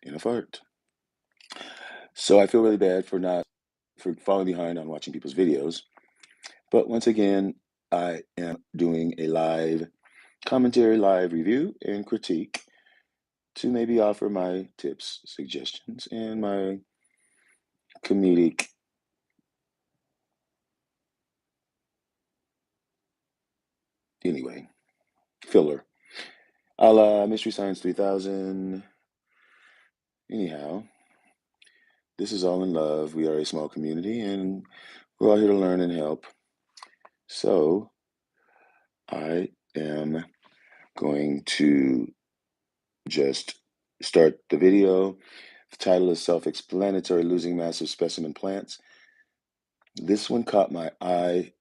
in a fart. So I feel really bad for falling behind on watching people's videos. But once again, I am doing a live commentary, live review and critique to maybe offer my tips, suggestions, and my comedic filler. A la Mystery Science 3000. Anyhow, this is all in love. We are a small community and we're all here to learn and help. So I am going to just start the video. The title is self-explanatory, losing massive specimen plants. This one caught my eye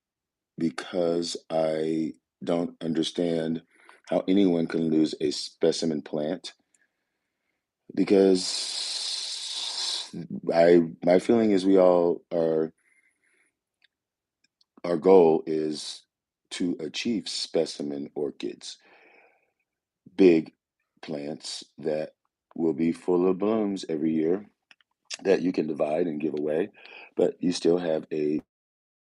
because I don't understand how anyone can lose a specimen plant, because my feeling is our goal is to achieve specimen orchids, big plants that will be full of blooms every year that you can divide and give away, but you still have a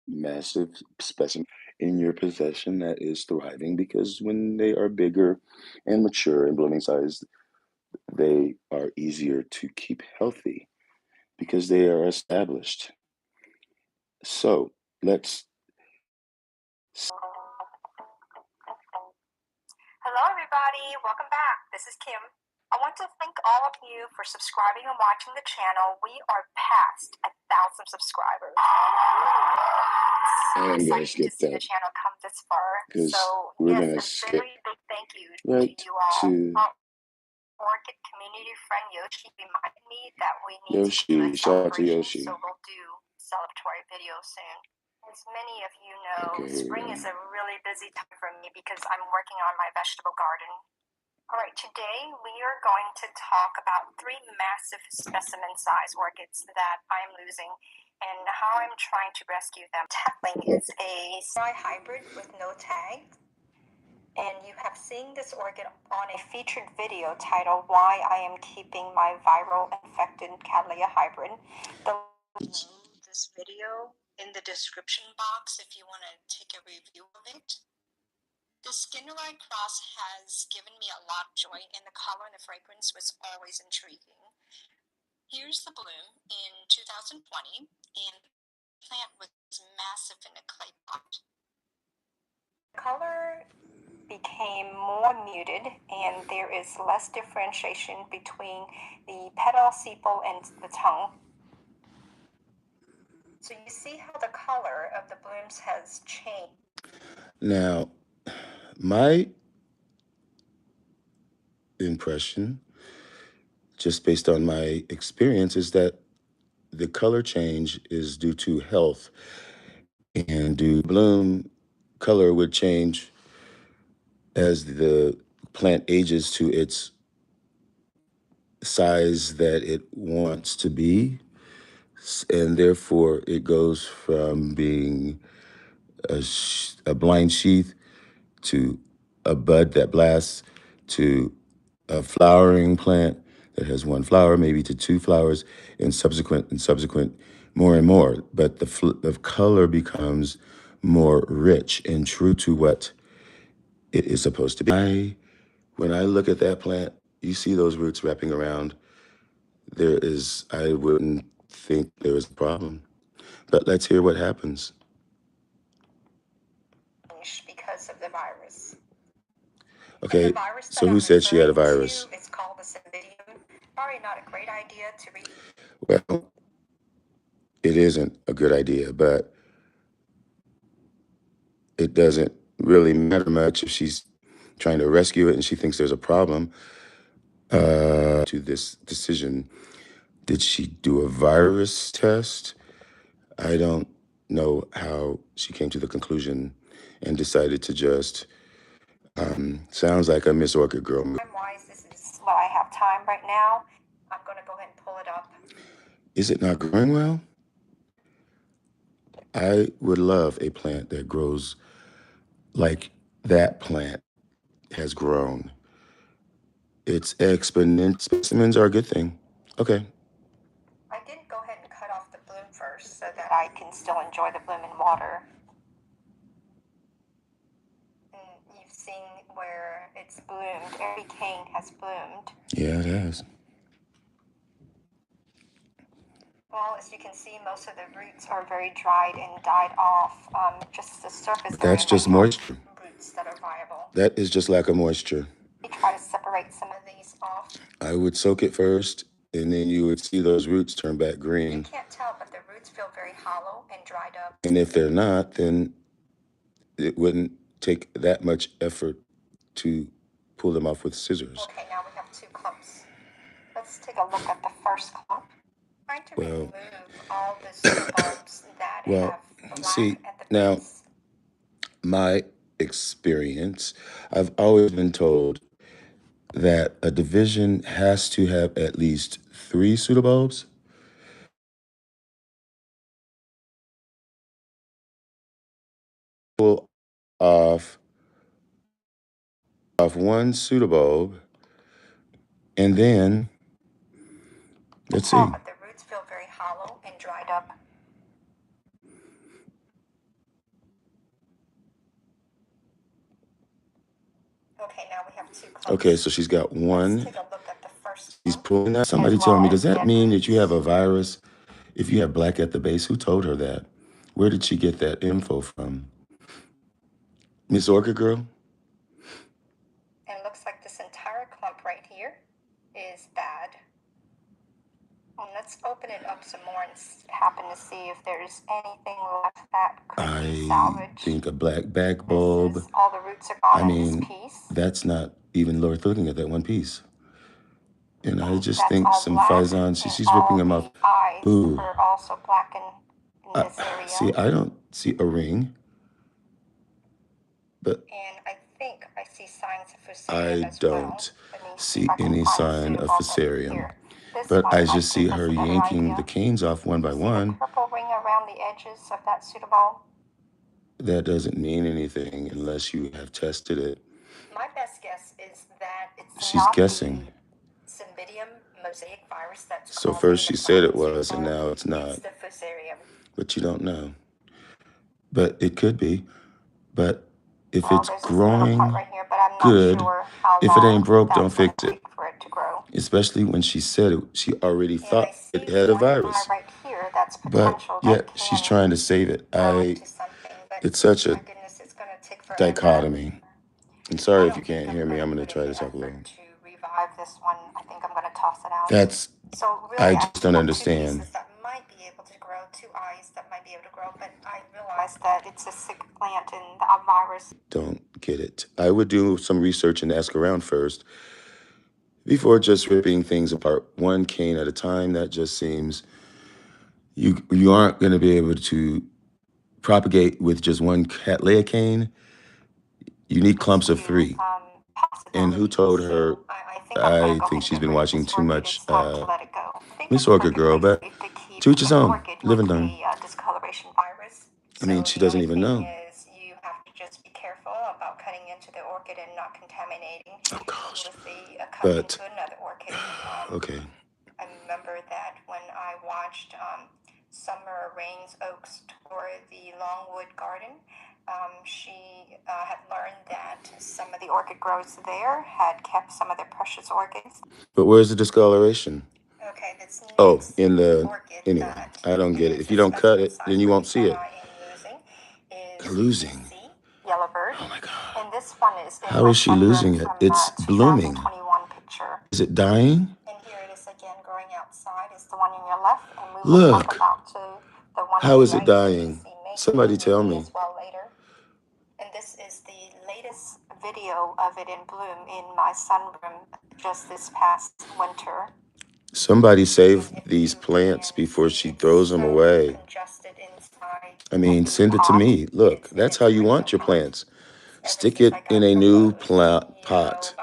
massive specimen in your possession that is thriving, because when they are bigger and mature and blooming size, they are easier to keep healthy because they are established. So let's. Hello, everybody. Welcome back. This is Kim. I want to thank all of you for subscribing and watching the channel. We are past 1,000 subscribers. I'm gonna skip to see that the channel come this far. because So we're yes, gonna a skip very big thank you right to you all. to Orchid community friend Yoshi reminded me that we need Yoshi. to do a Shout out to celebration, Yoshi. so we'll do celebratory video soon. As many of you know, Okay, spring is a really busy time for me because I'm working on my vegetable garden. All right, today we are going to talk about 3 massive specimen size orchids that I'm losing and how I'm trying to rescue them. Tackling is a hybrid with no tag. And you have seen this orchid on a featured video titled Why I Am Keeping My Viral Infected Cattleya Hybrid. This video in the description box if you want to take a review of it. The Skinnerite cross has given me a lot of joy, and the color and the fragrance was always intriguing. Here's the bloom in 2020, and the plant was massive in a clay pot. The color became more muted, and there is less differentiation between the petal sepal and the tongue. So you see how the color of the blooms has changed. Now, my impression, just based on my experience, is that the color change is due to health, and bloom color would change as the plant ages to its size that it wants to be, and therefore it goes from being a blind sheath to a bud that blasts to a flowering plant that has 1 flower, maybe to 2 flowers, and subsequent more and more. But the color becomes more rich and true to what it is supposed to be. When I look at that plant, you see those roots wrapping around. I wouldn't think there was a problem. But let's hear what happens. Because of the virus. Okay, so who said she had a virus? It's called the Cymbidium. Probably not a great idea to read. Well, it isn't a good idea, but it doesn't really matter much if she's trying to rescue it and she thinks there's a problem to this decision. Did she do a virus test? I don't know how she came to the conclusion and decided to just, sounds like a Miss Orchid girl. Time-wise, this is what I have time right now. I'm going to go ahead and pull it up. Is it not growing well? I would love a plant that grows like that plant has grown. It's exponential. Specimens are a good thing. Okay. I did go ahead and cut off the bloom first so that I can still enjoy the bloom in water. And you've seen where it's bloomed. Every cane has bloomed. Yeah, it has. Well, as you can see, most of the roots are very dried and died off. Just the surface But that's area just might have moisture. roots that are viable. That is just lack of moisture. We try to separate some of these off. I would soak it first, and then you would see those roots turn back You green. can't tell, but the roots feel very hollow and dried up. And if they're not, then it wouldn't take that much effort to pull them off with scissors. Okay, now we have two clumps. Let's take a look at the first clump. I'm trying to remove all the pseudobulbs that have black see, at the now, base. my experience, I've always been told that a division has to have at least 3 pseudobulbs. Pull off one pseudobulb, and then let's see. But the roots feel very hollow and dried up. Okay, now we have two clumps. Okay, so she's got one. Let's take a look at the first She's clump. pulling out. Somebody tell me, does that mean that you have a virus if you have black at the base? Who told her that? Where did she get that info from? Miss Orchid Girl? And it looks like this entire clump right here is bad. And let's open it up some more and happen to see if there's anything left that could be salvaged. I think a black back bulb. All the roots are gone in this piece. That's not even worth looking at that one piece. And I just think some Faison, she's ripping them off. Ooh. Are also black in this area. See, I don't see a ring. But and I think I see signs of fusarium I as don't well. see any sign of fusarium. But I just see her yanking the canes off one by one. Purple ring around the edges of that pseudobulb. That doesn't mean anything unless you have tested it. My best guess is that it's She's guessing. Cymbidium mosaic virus that's so first she said it was, and now it's not. It's the fusarium. But you don't know. But it could be. But if it's growing right here, but I'm not good, sure if it ain't broke, don't fix it. for it to grow. Especially when she said it, she already thought it had a virus. Right here, that's but yet she's trying to save it. It's such a dichotomy. And sorry if you can't hear me. I'm going to try to talk a little. To revive this one, I think I'm going to toss it out. That's, I just don't understand. That might be able to grow, 2 eyes that might be able to grow, but I realize that it's a sick plant and a virus. Don't get it. I would do some research and ask around first before just ripping things apart one cane at a time. That just seems you aren't going to be able to propagate with just one cattleya cane. You need clumps of 3. And who told her? I think she's been watching too much Miss Orchid Girl, but to each his own. Live and learn. I mean, she doesn't even know. You have to just be careful about cutting into the orchid and not contaminating. Oh gosh. But another orchid. Okay. I remember that when I watched Summer Rains Oaks tour the Longwood Garden, she had learned that some of the orchid growers there had kept some of their precious orchids. But where's the discoloration? Okay, that's in the anyway. I don't get it. If you don't cut it, then you won't see it. Losing. Yellowbird. Oh my God. And this one is. How is she losing it? It's blooming. Is it dying? And here it is again, growing outside. Is the one in your left, and we will talk about the one. How is it dying? Somebody tell me. As well later. And this is the latest video of it in bloom in my sunroom just this past winter. Somebody save these plants before she throws them away. I mean, send it to me. Look, that's how you want your plants. Stick it in a new pot.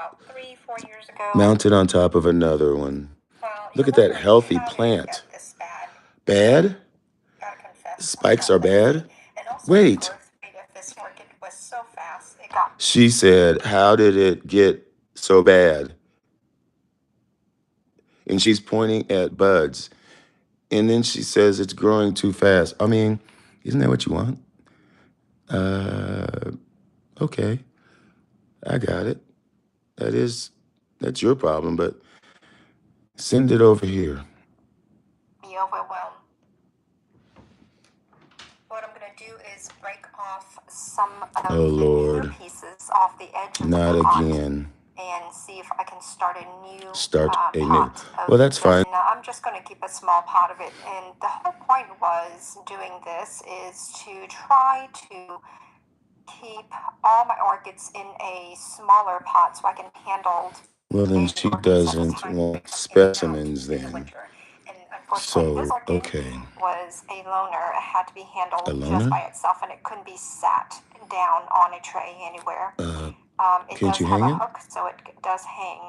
Mount it on top of another one. Look at that healthy plant. Bad? Spikes are bad? Wait. She said, how did it get so bad? and she's pointing at buds. And then she says it's growing too fast. I mean, isn't that what you want? Okay, I got it. That's your problem, but send it over here. Be overwhelmed. What I'm going to do is break off some of Oh, the newer Lord. pieces off the edge of the Not pot again. and see if I can start a new Start a new. pot of Well, that's fine. Now, I'm just going to keep a small pot of it, and the whole point was doing this is to try to keep all my orchids in a smaller pot so I can handle Well, then the she orchids at the doesn't time want that come in and out specimens through the then. winter. And unfortunately, this So, orchid okay. was a loner. It had to be handled A just by loner? itself, and it couldn't be sat down on a tray anywhere. It Can't does you have hang a it? hook, so it does hang,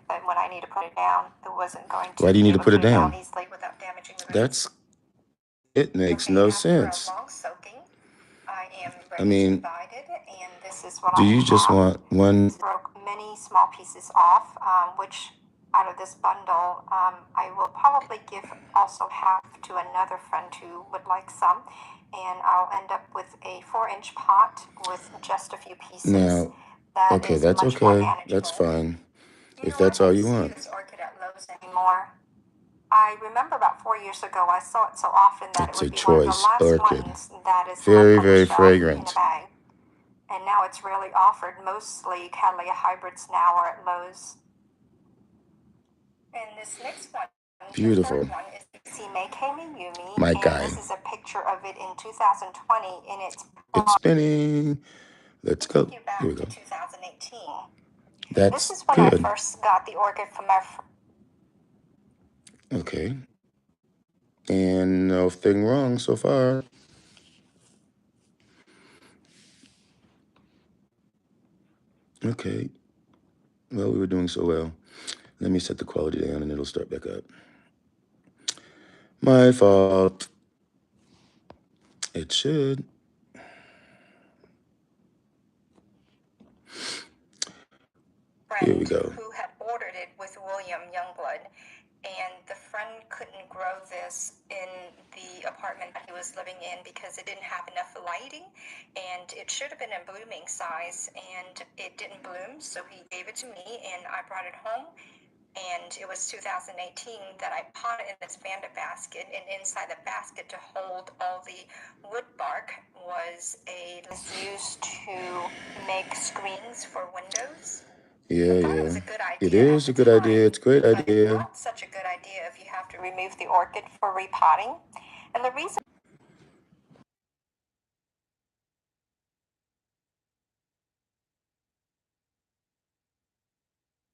but when I need to put it down, it wasn't going to Why do you be need to able to put put it it down down? easily without damaging the roots. It makes Okay, no after a sense. long soaking, I am I ready to mean, divide it, and this is what do I you just have. want one? Broke many small pieces off, which out of this bundle, I will probably give also half to another friend who would like some, and I'll end up with a 4-inch pot with just a few pieces. Now, That okay, is that's much more okay. manageable. That's fine. You If know, that's I all don't you see want. this orchid at Lowe's anymore. I remember about 4 years ago, I saw it so often that It's it a would be one of the choice last orchid. ones that is Very, left on the very shelf in a fragrant. bag. And now it's rarely offered. Mostly Cattleya hybrids now are at Lowe's. And this next one, Beautiful. the third one, is SPECIMEN Yumi, My and guy. this is a picture of it in 2020 in its It's spinning. Let's go. take you back Here we to go. 2018. That's This is when good. I first got the orchid from my Okay. And nothing wrong so far. Okay. Well, we were doing so well. Let me set the quality down and it'll start back up. My fault. It should. Here we go. Who had ordered it with William Youngblood, and the friend couldn't grow this in the apartment that he was living in because it didn't have enough lighting, and it should have been a blooming size, and it didn't bloom, so he gave it to me, and I brought it home. And it was 2018 that I potted in this bandit basket, and inside the basket to hold all the wood bark was used to make screens for windows. Yeah, I thought it was yeah. a good idea. It is a good idea. It's a great but it's idea. not such a good idea if you have to remove the orchid for repotting. And the reason